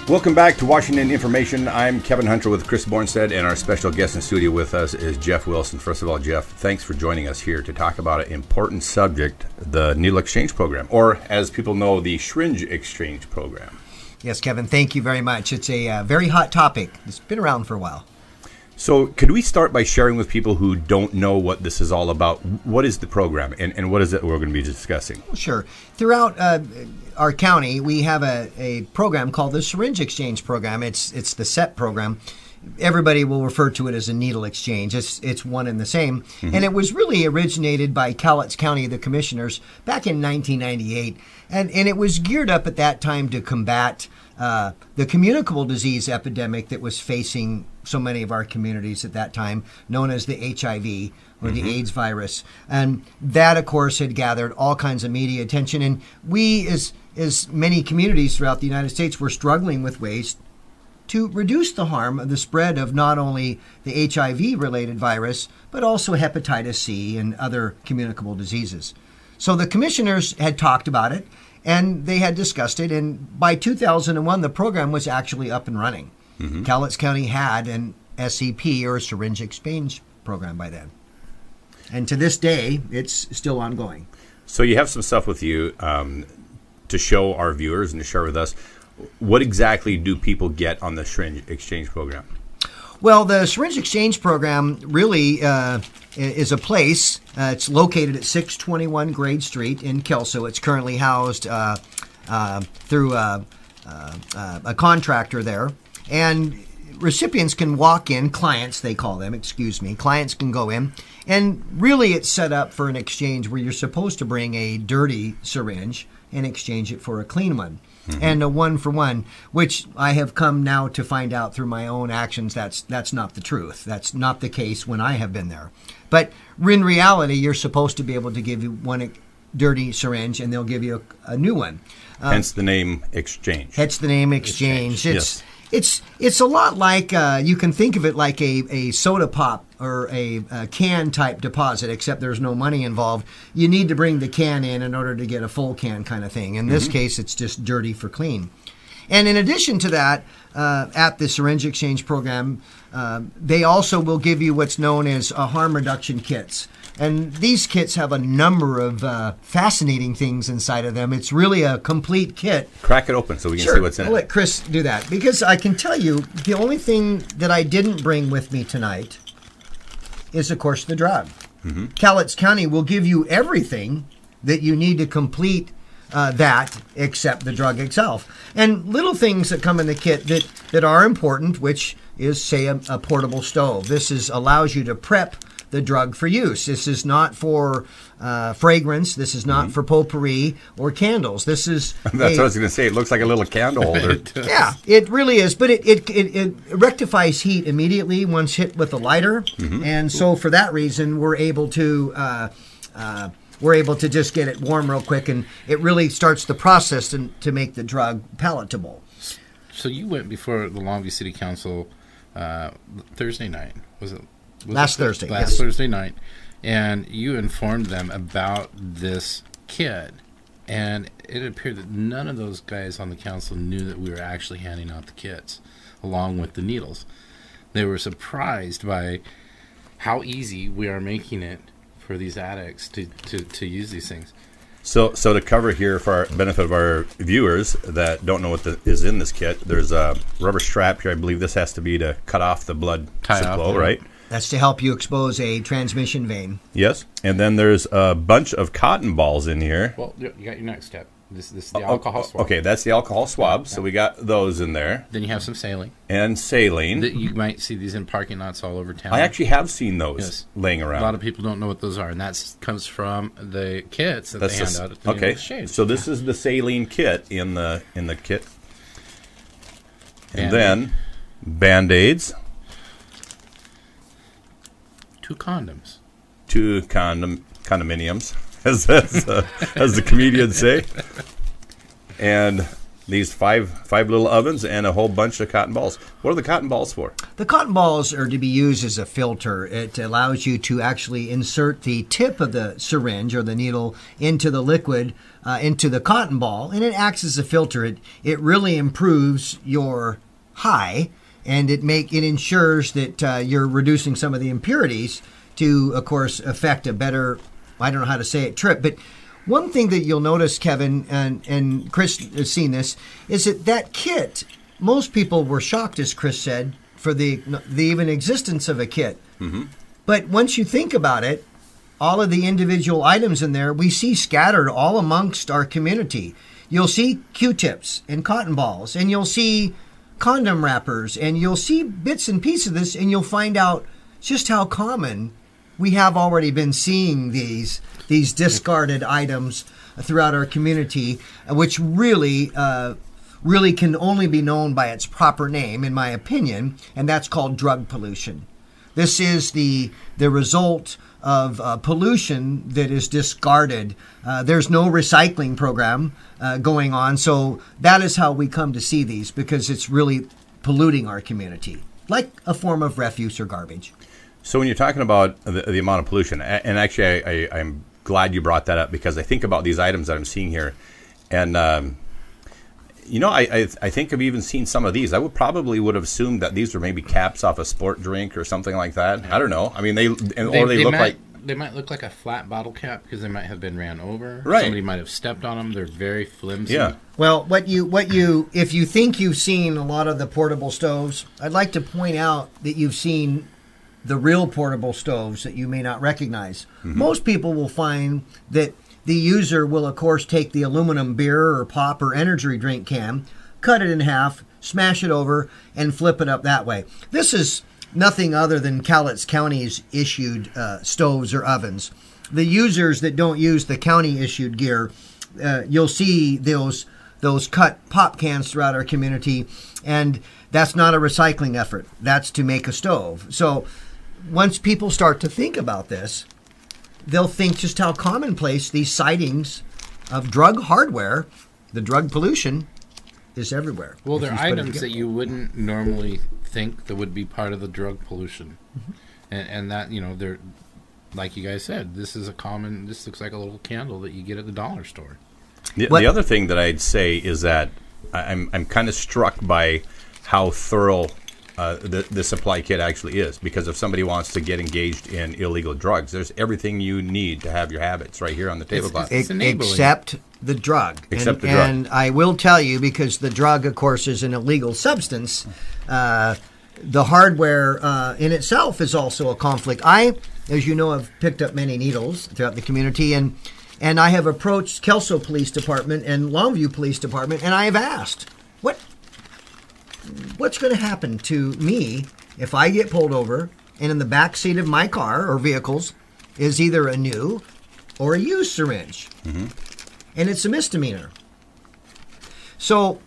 Welcome back to Washington Information. I'm Kevin Hunter with Chris Bornstead, and our special guest in studio with us is Jeff Wilson. First of all, Jeff, thanks for joining us here to talk about an important subject, the Needle Exchange Program, or as people know, the Syringe Exchange Program. Yes, Kevin, thank you very much. It's a very hot topic. It's been around for a while. So could we start by sharing with people who don't know what this is all about? What is the program, and what is it we're going to be discussing? Sure. Throughout our county, we have a program called the Syringe Exchange Program. It's the SEP program. Everybody will refer to it as a needle exchange. It's one and the same. Mm-hmm. And it was really originated by Cowlitz County, the commissioners, back in 1998. And it was geared up at that time to combat the communicable disease epidemic that was facing so many of our communities at that time, known as the HIV or the AIDS virus. And that, of course, had gathered all kinds of media attention. And we, as many communities throughout the United States, were struggling with ways to reduce the harm of the spread of not only the HIV-related virus, but also hepatitis C and other communicable diseases. So the commissioners had talked about it, and they had discussed it, and by 2001, the program was actually up and running. Mm-hmm. Cowlitz County had an SEP, or a Syringe Exchange Program, by then. And to this day, it's still ongoing. So you have some stuff with you to show our viewers and to share with us. What exactly do people get on the Syringe Exchange Program? Well, the Syringe Exchange Program really is a place. It's located at 621 Grade Street in Kelso. It's currently housed through a contractor there. And recipients can walk in, clients they call them, clients can go in. And really it's set up for an exchange where you're supposed to bring a dirty syringe and exchange it for a clean one. Mm-hmm. And a one-for-one, which I have come now to find out through my own actions, that's not the truth. That's not the case when I have been there. But in reality, you're supposed to be able to give you one dirty syringe, and they'll give you a new one. Hence the name exchange. Hence the name exchange. It's a lot like, you can think of it like a soda pop or a can type deposit, except there's no money involved. You need to bring the can in order to get a full can kind of thing. In this case, it's just dirty for clean. And in addition to that, at the Syringe Exchange Program, they also will give you what's known as harm reduction kits. And these kits have a number of fascinating things inside of them. It's really a complete kit. Crack it open so we can see what's in it. I'll let Chris do that. Because I can tell you, the only thing that I didn't bring with me tonight is, of course, the drug. Mm-hmm. Cowlitz County will give you everything that you need to complete that except the drug itself. And little things that come in the kit that are important, which is, say, a portable stove. This allows you to prep the drug for use. This is not for fragrance. This is not for potpourri or candles. This is that's what I was going to say. It looks like a little candle holder. Yeah, it really is. But it rectifies heat immediately once hit with a lighter. Mm-hmm. And so for that reason, we're able to just get it warm real quick, and it really starts the process to make the drug palatable. So you went before the Longview City Council Thursday night, was it? Last Thursday, Last Thursday night, and you informed them about this kit, and it appeared that none of those guys on the council knew that we were actually handing out the kits along with the needles. They were surprised by how easy we are making it for these addicts to use these things. So to cover here for our benefit of our viewers that don't know what is in this kit, there's a rubber strap here. I believe this has to be to cut off the blood flow, right? That's to help you expose a transmission vein. Yes, and then there's a bunch of cotton balls in here. Well, you got your next step. This is the alcohol swab. Okay, that's the alcohol swab. Yeah. So we got those in there. Then you have some saline. And saline. You might see these in parking lots all over town. I actually have seen those laying around. A lot of people don't know what those are, and that comes from the kits that they hand out at the Needle Exchange. So this is the saline kit in the kit. And then Band-Aids. 2 condoms. 2 condominiums, as the comedians say. And these five little ovens and a whole bunch of cotton balls. What are the cotton balls for? The cotton balls are to be used as a filter. It allows you to actually insert the tip of the syringe or the needle into the liquid, into the cotton ball, and it acts as a filter. It really improves your high, and it ensures that you're reducing some of the impurities to, of course, affect a better, I don't know how to say it, trip. But one thing that you'll notice, Kevin, and Chris has seen this, is that kit, most people were shocked, as Chris said, for the even existence of a kit. Mm-hmm. But once you think about it, all of the individual items in there, we see scattered all amongst our community. You'll see Q-tips and cotton balls, and you'll see condom wrappers, and you'll see bits and pieces of this, and you'll find out just how common we have already been seeing these discarded items throughout our community, which really can only be known by its proper name, in my opinion, and that's called drug pollution. This is the result of pollution that is discarded. There's no recycling program going on, so that is how we come to see these, because it's really polluting our community, like a form of refuse or garbage. So when you're talking about the amount of pollution, and actually I'm glad you brought that up, because I think about these items that I'm seeing here, and I think I've even seen some of these. I would have assumed that these were maybe caps off a sport drink or something like that. I don't know. I mean, they might look like a flat bottle cap because they might have been ran over. Right. Somebody might have stepped on them. They're very flimsy. Yeah. Well, if you think you've seen a lot of the portable stoves, I'd like to point out that you've seen the real portable stoves that you may not recognize. Mm-hmm. Most people will find that the user will, of course, take the aluminum beer or pop or energy drink can, cut it in half, smash it over, and flip it up that way. This is nothing other than Cowlitz County's issued stoves or ovens. The users that don't use the county issued gear, you'll see those cut pop cans throughout our community, and that's not a recycling effort. That's to make a stove. So once people start to think about this, they'll think just how commonplace these sightings of drug hardware, the drug pollution, is everywhere. Well, they're items that you wouldn't normally think that would be part of the drug pollution. Mm-hmm. And that, they're, like you guys said, this looks like a little candle that you get at the dollar store. The other thing that I'd say is that I'm kind of struck by how thorough the supply kit actually is, because if somebody wants to get engaged in illegal drugs, there's everything you need to have your habits right here on the tablecloth. Except the drug. And I will tell you, because the drug, of course, is an illegal substance, the hardware in itself is also a conflict. I, as you know, have picked up many needles throughout the community, and I have approached Kelso Police Department and Longview Police Department, and I have asked, what's going to happen to me if I get pulled over and in the back seat of my car or vehicles is either a new or a used syringe? Mm-hmm. And it's a misdemeanor. So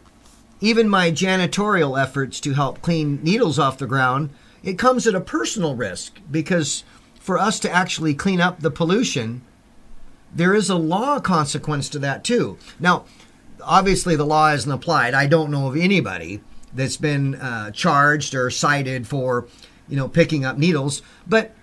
even my janitorial efforts to help clean needles off the ground, it comes at a personal risk, because for us to actually clean up the pollution, there is a law consequence to that too. Now, obviously the law isn't applied. I don't know of anybody that's been charged or cited for, picking up needles. But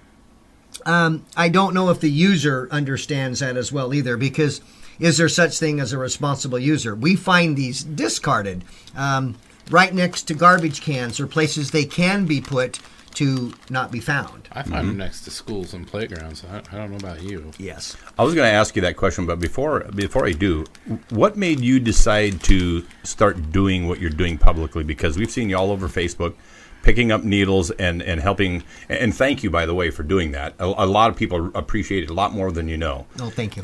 I don't know if the user understands that as well either, because is there such thing as a responsible user? We find these discarded right next to garbage cans or places they can be put to not be found. I find them next to schools and playgrounds. I don't know about you. Yes. I was going to ask you that question, but before I do, what made you decide to start doing what you're doing publicly? Because we've seen you all over Facebook picking up needles and helping. And thank you, by the way, for doing that. A lot of people appreciate it a lot more than you know. Oh, thank you.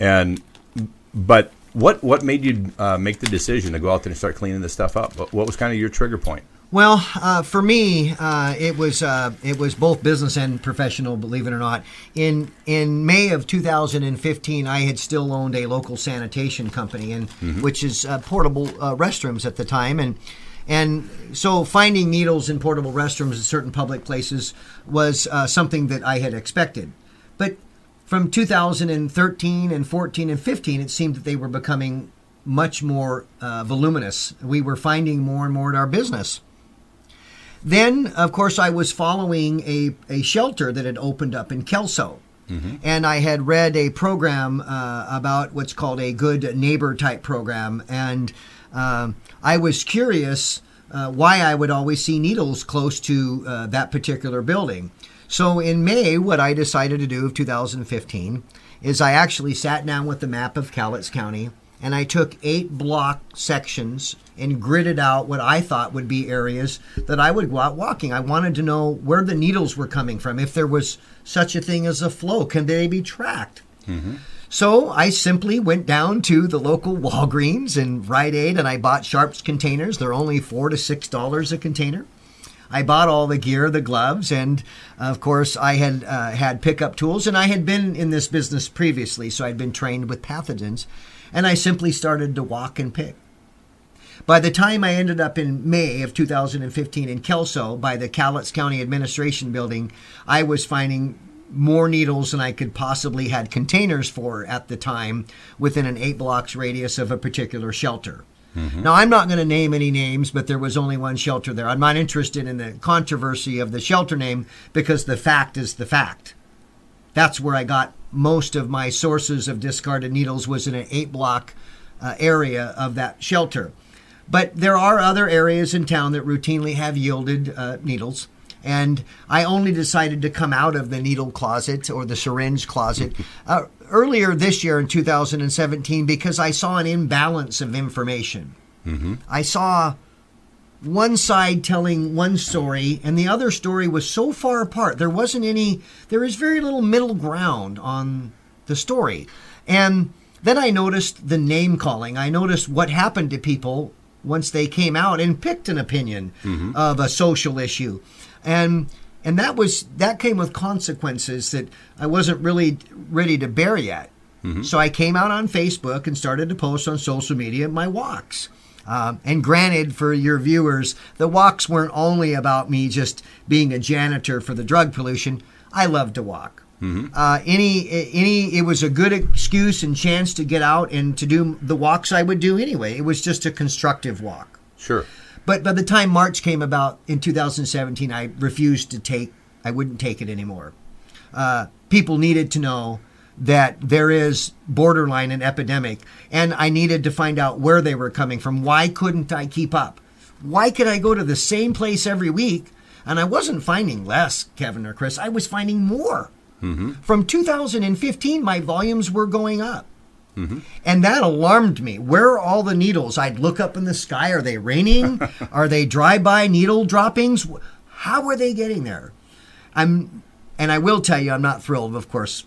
But what made you make the decision to go out there and start cleaning this stuff up? What was kind of your trigger point? Well, for me, it was both business and professional, believe it or not. In May of 2015, I had still owned a local sanitation company, which is portable restrooms at the time, and so finding needles in portable restrooms in certain public places was something that I had expected. But from 2013 and 14 and 15, it seemed that they were becoming much more voluminous. We were finding more and more in our business. Then, of course, I was following a shelter that had opened up in Kelso. And I had read a program about what's called a good neighbor type program. And I was curious why I would always see needles close to that particular building. So in May, what I decided to do of 2015 is I actually sat down with the map of Cowlitz County, and I took 8 block sections and gridded out what I thought would be areas that I would go out walking. I wanted to know where the needles were coming from, if there was such a thing as a flow. Can they be tracked? So I simply went down to the local Walgreens and Rite Aid, and I bought Sharps containers. They're only $4 to $6 a container. I bought all the gear, the gloves, and of course I had pickup tools, and I had been in this business previously, so I'd been trained with pathogens, and I simply started to walk and pick. By the time I ended up in May of 2015 in Kelso by the Cowlitz County Administration Building, I was finding more needles than I could possibly had containers for at the time within an 8 blocks radius of a particular shelter. Now, I'm not going to name any names, but there was only one shelter there. I'm not interested in the controversy of the shelter name because the fact is the fact. That's where I got most of my sources of discarded needles, was in an 8 block area of that shelter. But there are other areas in town that routinely have yielded needles. And I only decided to come out of the needle closet or the syringe closet earlier this year in 2017 because I saw an imbalance of information. I saw one side telling one story and the other story was so far apart. There is very little middle ground on the story. And then I noticed the name calling. I noticed what happened to people once they came out and picked an opinion of a social issue. And that came with consequences that I wasn't really ready to bear yet. So I came out on Facebook and started to post on social media my walks. And granted, for your viewers, the walks weren't only about me just being a janitor for the drug pollution. I love to walk. It was a good excuse and chance to get out and to do the walks I would do anyway. It was just a constructive walk. Sure. But by the time March came about in 2017, I refused I wouldn't take it anymore. People needed to know that there is borderline an epidemic, and I needed to find out where they were coming from. Why couldn't I keep up? Why could I go to the same place every week? And I wasn't finding less, Kevin or Chris. I was finding more. From 2015, my volumes were going up. And that alarmed me. Where are all the needles? I'd look up in the sky. Are they raining? Are they drive-by needle droppings? How are they getting there? And I will tell you, I'm not thrilled, of course,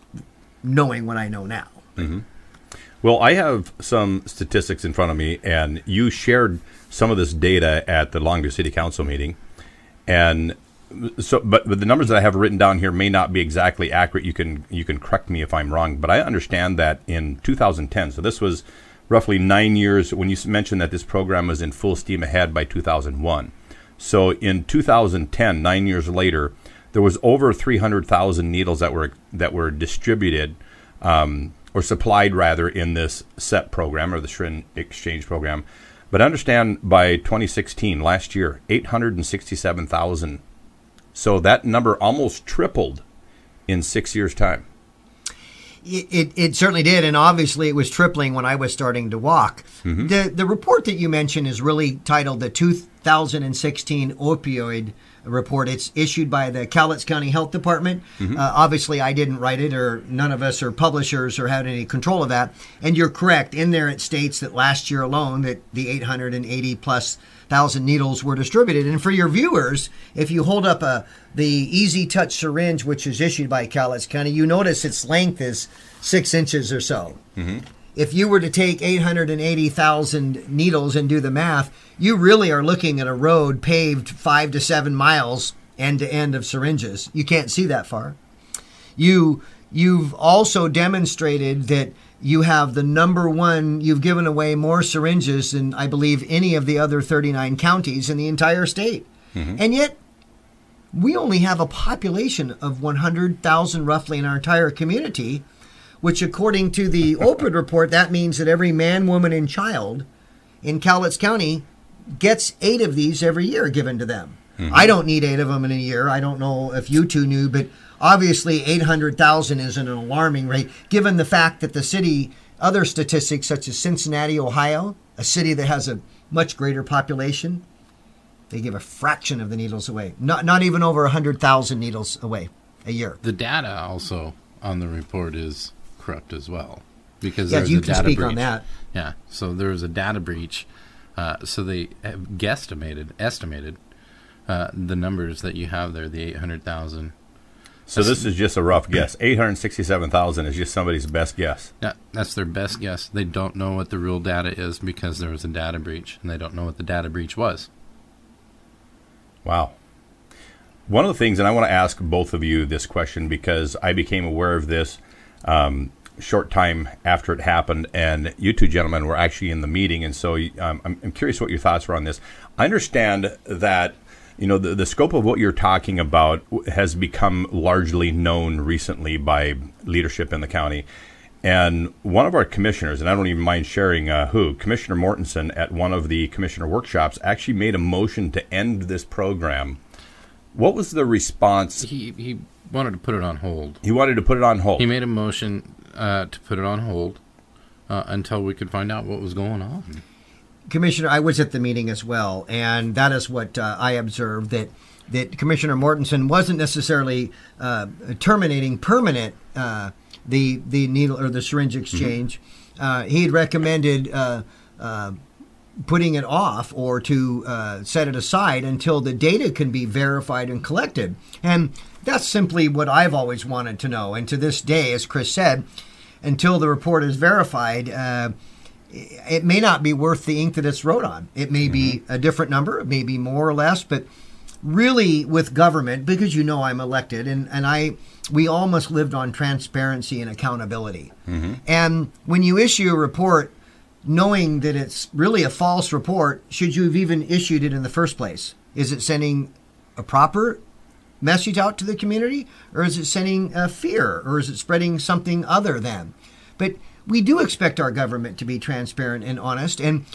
knowing what I know now. Well, I have some statistics in front of me, and you shared some of this data at the Longview City Council meeting. And so, but the numbers that I have written down here may not be exactly accurate. You can correct me if I'm wrong, but I understand that in 2010, so this was roughly 9 years when you mentioned that this program was in full steam ahead by 2001. So in 2010, 9 years later, there was over 300,000 needles that were distributed or supplied rather in this SEP program or the Syringe Exchange Program. But understand by 2016, last year, 867,000. So that number almost tripled in 6 years' time. It certainly did, and obviously it was tripling when I was starting to walk. The report that you mentioned is really titled the 2016 Opioid Report. It's issued by the Cowlitz County Health Department. Obviously, I didn't write it, or none of us are publishers or had any control of that. And you're correct. In there, it states that last year alone, that the 880+ thousand needles were distributed. And for your viewers, if you hold up the Easy Touch syringe, which is issued by Cowlitz County, you notice its length is 6 inches or so. If you were to take 880,000 needles and do the math, you really are looking at a road paved 5 to 7 miles end to end of syringes. You can't see that far. You've also demonstrated that you have the number one, you've given away more syringes than I believe any of the other 39 counties in the entire state. And yet, we only have a population of 100,000 roughly in our entire community. which according to the Opioid Report, that means that every man, woman, and child in Cowlitz County gets 8 of these every year given to them. I don't need 8 of them in a year. I don't know if you two knew, but obviously 800,000 is an alarming rate, given the fact that the city, other statistics such as Cincinnati, Ohio, a city that has a much greater population, they give a fraction of the needles away. Not even over 100,000 needles away a year. The data also on the report is corrupt as well, because Yeah, there's you a can data speak breach. on that. Yeah, so there was a data breach. So they have estimated the numbers that you have there, the 800,000. So this is just a rough guess. 867,000 is just somebody's best guess. Yeah, that's their best guess. They don't know what the real data is because there was a data breach, and they don't know what the data breach was. Wow. One of the things, and I want to ask both of you this question because I became aware of this short time after it happened, and you two gentlemen were actually in the meeting, and so I'm curious what your thoughts were on this. I understand that the scope of what you're talking about has become largely known recently by leadership in the county. And one of our commissioners, and I don't even mind sharing who, Commissioner Mortensen, at one of the commissioner workshops, actually made a motion to end this program. What was the response? He wanted to put it on hold. He wanted to put it on hold. He made a motion to put it on hold until we could find out what was going on. Commissioner, I was at the meeting as well, and that is what I observed, that Commissioner Mortensen wasn't necessarily terminating permanent the needle or the syringe exchange. He had recommended putting it off or to set it aside until the data can be verified and collected. And that's simply what I've always wanted to know. And to this day, as Chris said, until the report is verified, it may not be worth the ink that it's wrote on. It may be a different number, it may be more or less, but really with government, because I'm elected, and we all must live on transparency and accountability. And when you issue a report knowing that it's really a false report, should you have even issued it in the first place? Is it sending a proper message out to the community, or is it sending fear, or is it spreading something other than? But we do expect our government to be transparent and honest, and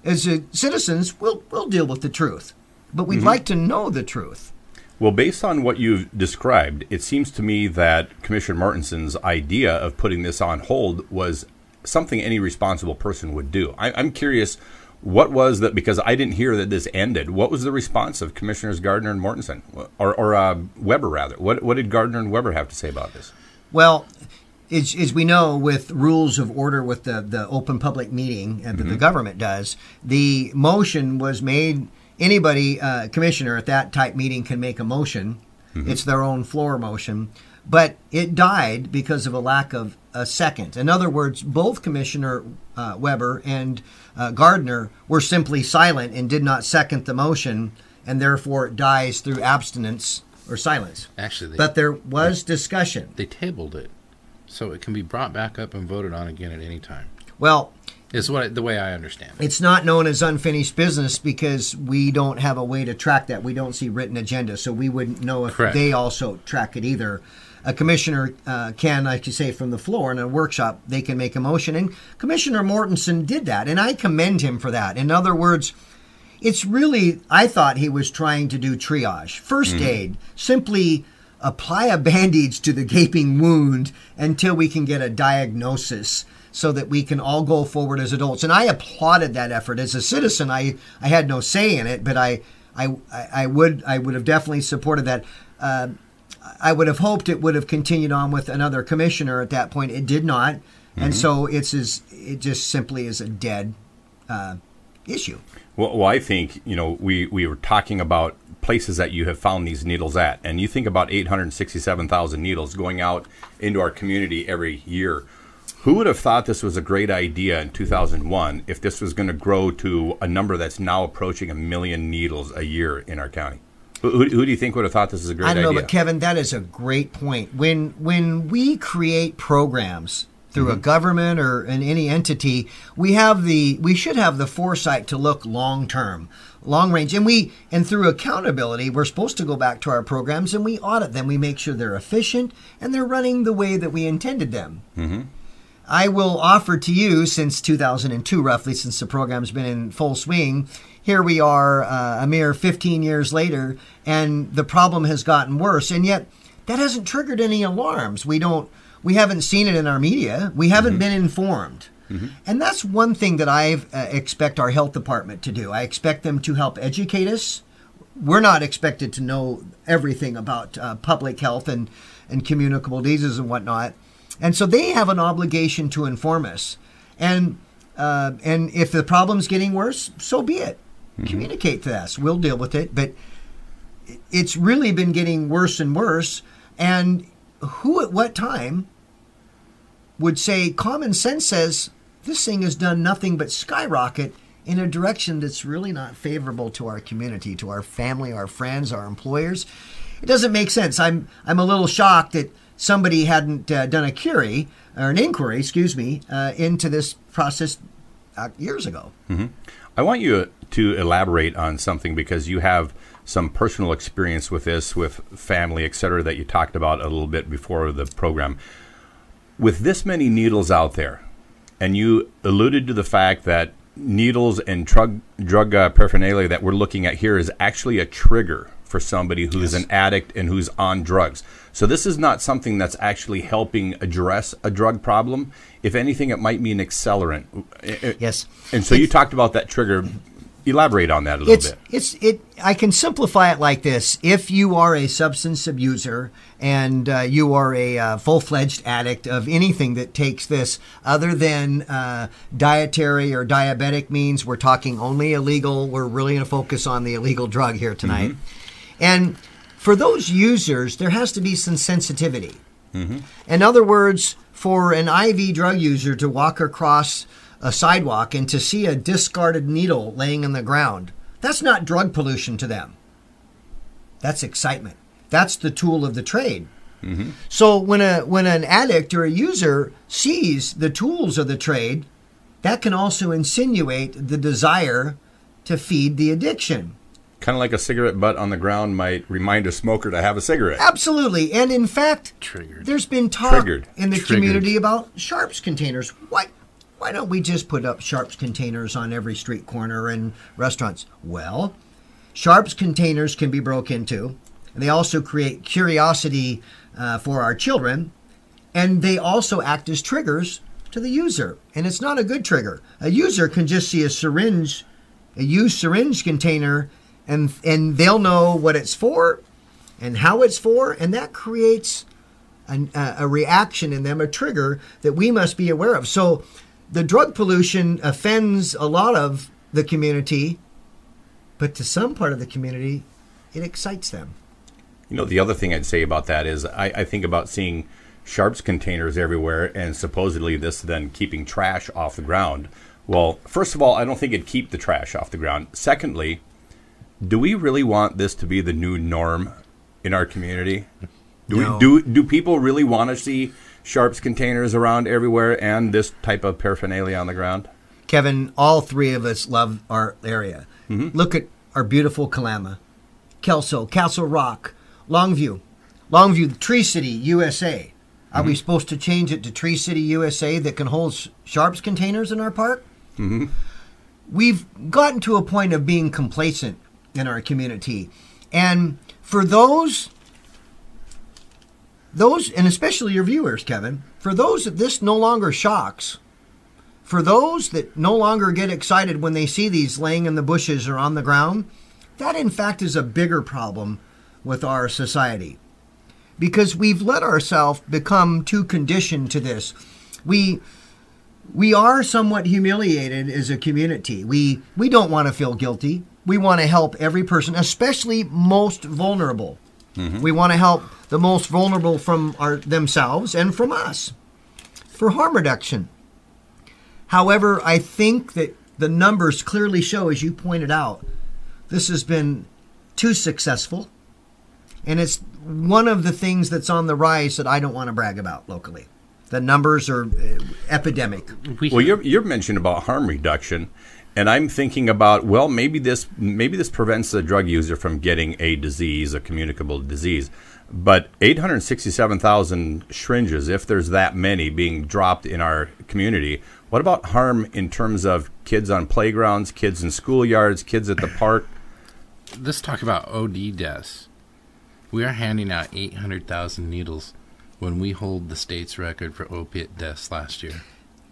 as citizens, we'll deal with the truth. But we'd like to know the truth. Well, based on what you've described, it seems to me that Commissioner Mortensen's idea of putting this on hold was something any responsible person would do. I'm curious, what was that, because I didn't hear that this ended, what was the response of Commissioners Gardner and Mortensen, or Weber, rather? What did Gardner and Weber have to say about this? Well, as we know, with rules of order with the open public meeting that the government does, the motion was made. Anybody, commissioner at that type meeting can make a motion. It's their own floor motion. But it died because of a lack of a second. In other words, both Commissioner Weber and Gardner were simply silent and did not second the motion, and therefore it dies through abstinence or silence. Actually, but there was discussion. They tabled it, so it can be brought back up and voted on again at any time. Well, is the way I understand it. It's not known as unfinished business because we don't have a way to track that. We don't see written agenda, so we wouldn't know if they also track it either. A commissioner can, like you say, from the floor in a workshop, they can make a motion. And Commissioner Mortensen did that, and I commend him for that. In other words, it's really, I thought he was trying to do triage. First aid, simply apply a bandage to the gaping wound until we can get a diagnosis so that we can all go forward as adults. And I applauded that effort. As a citizen, I had no say in it, but I would have definitely supported that. I would have hoped it would have continued on with another commissioner at that point. It did not. And so it just simply is a dead issue. Well, I think, we were talking about places that you have found these needles at, and you think about 867,000 needles going out into our community every year. Who would have thought this was a great idea in 2001 if this was going to grow to a number that's now approaching 1 million needles a year in our county? Who do you think would have thought this is a great idea? I don't know, but Kevin, that is a great point. When we create programs through a government or in any entity, we should have the foresight to look long term, long range, and through accountability, we're supposed to go back to our programs and we audit them. We make sure they're efficient and they're running the way that we intended them. I will offer to you, since 2002, roughly, since the program's been in full swing, here we are a mere 15 years later, and the problem has gotten worse. And yet, that hasn't triggered any alarms. We haven't seen it in our media. We haven't been informed. And that's one thing that I expect our health department to do. I expect them to help educate us. We're not expected to know everything about public health and communicable diseases and whatnot. And so they have an obligation to inform us. And if the problem's getting worse, so be it. Communicate to us. We'll deal with it. But it's really been getting worse and worse. And who at what time would say, common sense says, this thing has done nothing but skyrocket in a direction that's really not favorable to our community, to our family, our friends, our employers. It doesn't make sense. I'm a little shocked that somebody hadn't done an inquiry, into this process years ago. I want you to elaborate on something, because you have some personal experience with this, with family, et cetera, that you talked about a little bit before the program. With this many needles out there, and you alluded to the fact that needles and drug paraphernalia that we're looking at here is actually a trigger for somebody who's an addict and who's on drugs. So this is not something that's actually helping address a drug problem. If anything, it might be an accelerant. Yes. And so you talked about that trigger. Elaborate on that a little bit. I can simplify it like this. If you are a substance abuser and you are a full-fledged addict of anything that takes this other than dietary or diabetic means, we're talking only illegal. We're really going to focus on the illegal drug here tonight. And for those users, there has to be some sensitivity. In other words, for an IV drug user to walk across a sidewalk and to see a discarded needle laying on the ground, that's not drug pollution to them. That's excitement. That's the tool of the trade. So when an addict or a user sees the tools of the trade, that can also insinuate the desire to feed the addiction. Kind of like a cigarette butt on the ground might remind a smoker to have a cigarette. Absolutely. And in fact, there's been talk in the community about sharps containers. Why don't we just put up sharps containers on every street corner and restaurants? Well, sharps containers can be broke into. And they also create curiosity for our children. And they also act as triggers to the user. And it's not a good trigger. A user can just see a used syringe container, and they'll know what it's for and how it's for. And that creates a reaction in them, a trigger that we must be aware of. So the drug pollution offends a lot of the community, but to some part of the community, it excites them. You know, the other thing I'd say about that is I think about seeing sharps containers everywhere, and supposedly this then keeping trash off the ground. Well, first of all, I don't think it'd keep the trash off the ground. Secondly, do we really want this to be the new norm in our community? Do people really want to see sharps containers around everywhere and this type of paraphernalia on the ground? Kevin, all three of us love our area. Look at our beautiful Kalama, Kelso, Castle Rock, Longview, Tree City, USA. Are we supposed to change it to Tree City, USA that can hold sharps containers in our park? We've gotten to a point of being complacent in our community. And for those, and especially your viewers, Kevin, for those that this no longer shocks, for those that no longer get excited when they see these laying in the bushes or on the ground, that in fact is a bigger problem with our society. Because we've let ourselves become too conditioned to this. We are somewhat humiliated as a community. We don't want to feel guilty. We want to help every person, especially most vulnerable. We want to help the most vulnerable from themselves and from us for harm reduction. However, I think that the numbers clearly show, as you pointed out, this has been too successful. And it's one of the things that's on the rise that I don't want to brag about locally. The numbers are epidemic. Well, you're mentioning about harm reduction, and I'm thinking about, well, maybe this prevents the drug user from getting a disease, a communicable disease. But 867,000 syringes, if there's that many being dropped in our community, what about harm in terms of kids on playgrounds, kids in schoolyards, kids at the park? Let's talk about OD deaths. We are handing out 800,000 needles when we hold the state's record for opiate deaths last year.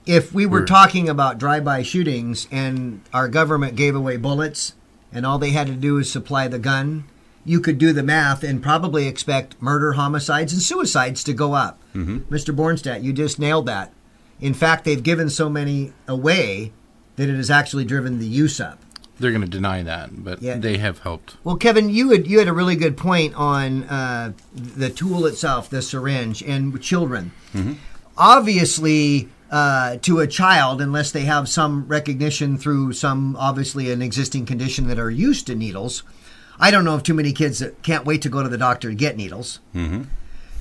If we were talking about drive-by shootings and our government gave away bullets and all they had to do is supply the gun, you could do the math and probably expect murder, homicides, and suicides to go up. Mr. Bornstadt, you just nailed that. In fact, they've given so many away that it has actually driven the use up. They're going to deny that, but they have helped. Well, Kevin, you had a really good point on the tool itself, the syringe, and children. Obviously, to a child, unless they have some recognition through obviously an existing condition that are used to needles, I don't know of too many kids that can't wait to go to the doctor to get needles.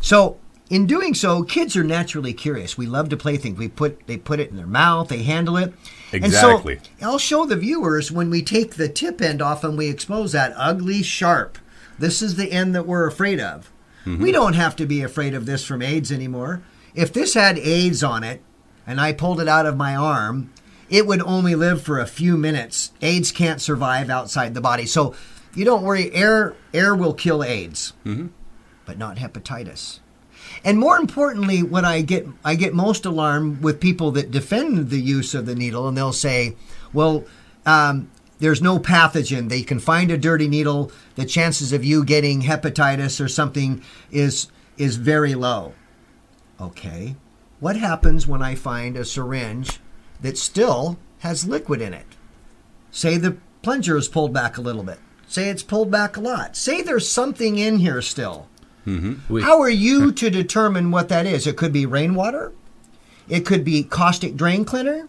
So in doing so, kids are naturally curious. We love to play things. They put it in their mouth. They handle it. Exactly. And so I'll show the viewers when we take the tip end off and we expose that ugly sharp. This is the end that we're afraid of. We don't have to be afraid of this from AIDS anymore. If this had AIDS on it and I pulled it out of my arm, it would only live for a few minutes. AIDS can't survive outside the body. So you don't worry. Air will kill AIDS, but not hepatitis. And more importantly, what I get most alarmed with people that defend the use of the needle, and they'll say, well, there's no pathogen. They can find a dirty needle. The chances of you getting hepatitis or something is very low. Okay. What happens when I find a syringe that still has liquid in it? Say the plunger is pulled back a little bit. Say it's pulled back a lot. Say there's something in here still. How are you to determine what that is? It could be rainwater. It could be caustic drain cleaner.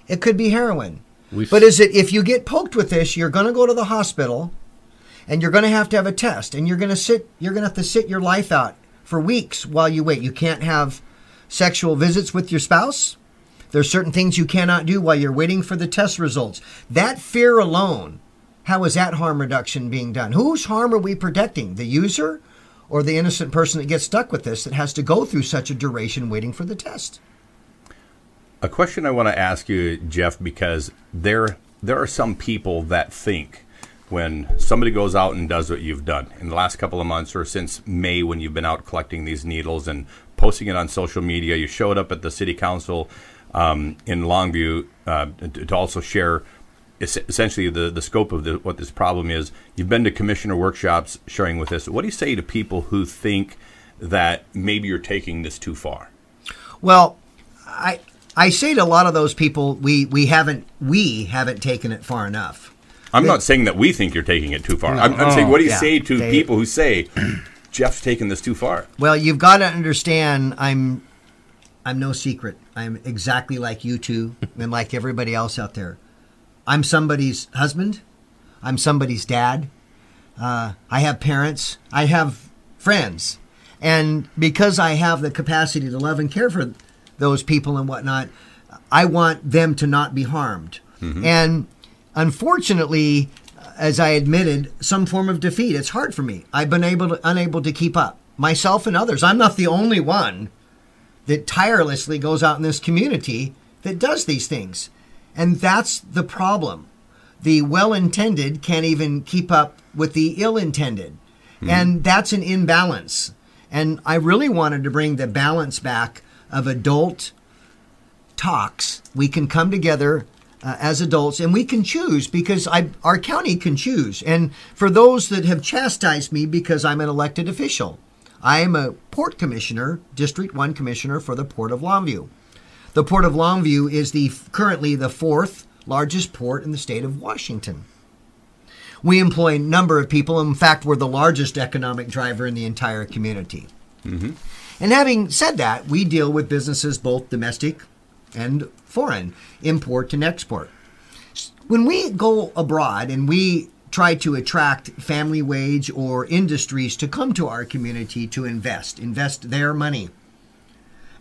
It could be heroin. But if you get poked with this, you're going to go to the hospital and you're going to have a test and you're going to have to sit your life out for weeks while you wait. You can't have sexual visits with your spouse. There's certain things you cannot do while you're waiting for the test results. That fear alone, how is that harm reduction being done? Whose harm are we protecting? The user or the innocent person that gets stuck with this that has to go through such a duration waiting for the test? A question I want to ask you, Jeff, because there are some people that think when somebody goes out and does what you've done in the last couple of months or since May when you've been out collecting these needles and posting it on social media, you showed up at the city council in Longview to also share essentially the scope of what this problem is. You've been to commissioner workshops sharing with us. What do you say to people who think that maybe you're taking this too far? Well, I say to a lot of those people, we haven't taken it far enough. I'm not saying that we think you're taking it too far. I'm saying, what do you say to people who say Jeff's taking this too far? Well, you've got to understand, I'm no secret. I'm exactly like you two and like everybody else out there. I'm somebody's husband. I'm somebody's dad. I have parents. I have friends. And because I have the capacity to love and care for those people and whatnot, I want them to not be harmed. And unfortunately, as I admitted, some form of defeat. It's hard for me. I've been unable to keep up. Myself and others. I'm not the only one that tirelessly goes out in this community that does these things. And that's the problem. The well-intended can't even keep up with the ill-intended. And that's an imbalance. And I really wanted to bring the balance back of adult talks. We can come together as adults and we can choose because our county can choose. And for those that have chastised me because I'm an elected official, I am a port commissioner, District 1 commissioner for the Port of Longview. The Port of Longview is currently the fourth largest port in the state of Washington. We employ a number of people. In fact, we're the largest economic driver in the entire community. And having said that, we deal with businesses both domestic and foreign, import and export. When we go abroad and we try to attract family wage or industries to come to our community to invest their money,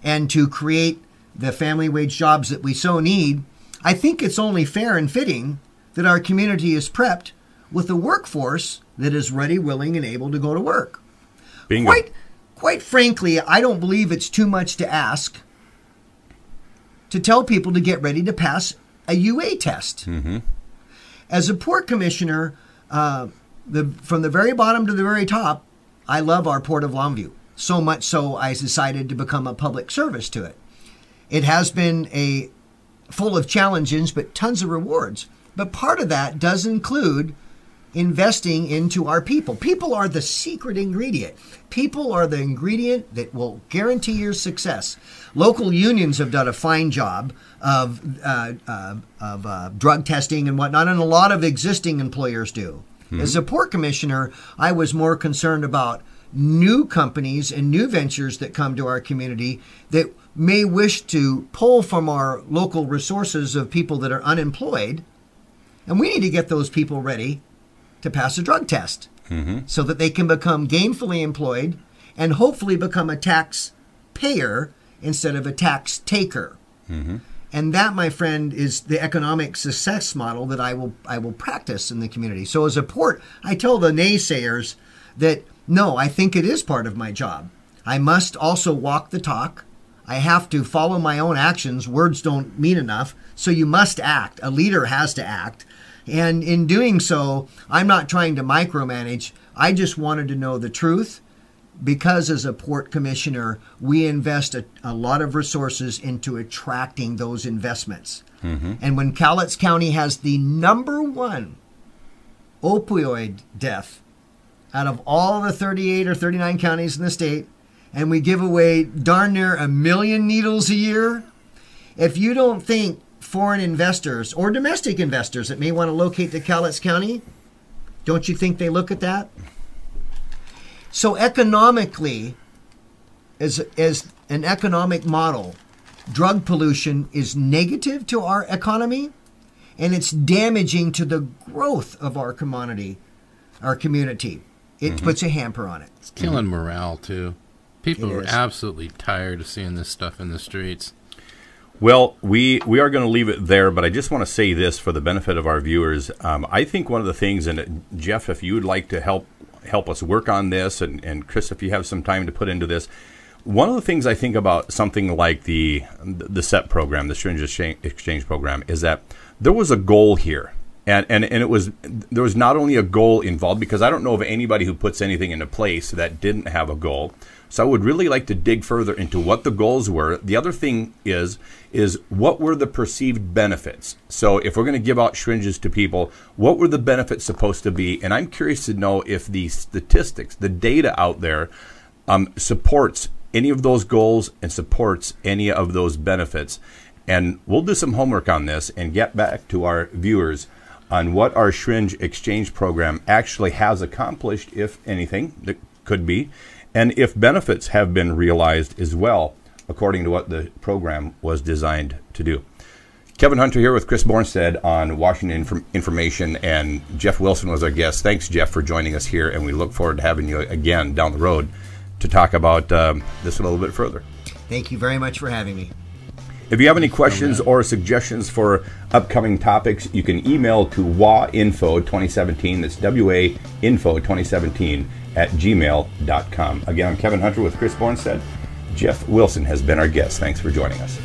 and to create the family wage jobs that we so need, I think it's only fair and fitting that our community is prepped with a workforce that is ready, willing, and able to go to work. Bingo. Quite frankly, I don't believe it's too much to ask to tell people to get ready to pass a UA test. Mm-hmm. As a port commissioner, from the very bottom to the very top, I love our Port of Longview. So much so I decided to become a public service to it. It has been full of challenges, but tons of rewards. But part of that does include investing into our people. People are the secret ingredient. People are the ingredient that will guarantee your success. Local unions have done a fine job of drug testing and whatnot, and a lot of existing employers do. Mm-hmm. As a port commissioner, I was more concerned about new companies and new ventures that come to our community that may wish to pull from our local resources of people that are unemployed, and we need to get those people ready to pass a drug test so that they can become gainfully employed and hopefully become a taxpayer instead of a tax taker. Mm-hmm. And that, my friend, is the economic success model that I will practice in the community. So as a port, I tell the naysayers that, no, I think it is part of my job. I must also walk the talk. I have to follow my own actions. Words don't mean enough. So you must act. A leader has to act. And in doing so, I'm not trying to micromanage. I just wanted to know the truth, because as a port commissioner, we invest a lot of resources into attracting those investments. Mm-hmm. And when Cowlitz County has the #1 opioid death out of all the 38 or 39 counties in the state, and we give away darn near 1 million needles a year, if you don't think foreign investors or domestic investors that may want to locate to Cowlitz County, don't you think they look at that? So economically, as an economic model, drug pollution is negative to our economy, and it's damaging to the growth of our community. It puts a hamper on it. It's killing morale, too. People are absolutely tired of seeing this stuff in the streets. Well, we are going to leave it there, but I just want to say this for the benefit of our viewers. I think one of the things, and Jeff, if you would like to help us work on this, and Chris, if you have some time to put into this, one of the things I think about something like the SEP program, the Syringe Exchange Program, is that there was a goal here. And there was not only a goal involved, because I don't know of anybody who puts anything into place that didn't have a goal. So I would really like to dig further into what the goals were. The other thing is what were the perceived benefits? So if we're going to give out syringes to people, what were the benefits supposed to be? And I'm curious to know if the statistics, the data out there, supports any of those goals and supports any of those benefits. And we'll do some homework on this and get back to our viewers on what our Syringe Exchange Program actually has accomplished, if anything, that could be, and if benefits have been realized as well, according to what the program was designed to do. Kevin Hunter here with Chris Bornstead on Washington Information, and Jeff Wilson was our guest. Thanks, Jeff, for joining us here, and we look forward to having you again down the road to talk about this a little bit further. Thank you very much for having me. If you have any questions or suggestions for upcoming topics, you can email to wainfo2017, that's wainfo2017 @gmail.com. Again, I'm Kevin Hunter with Chris Bornstead. Jeff Wilson has been our guest. Thanks for joining us.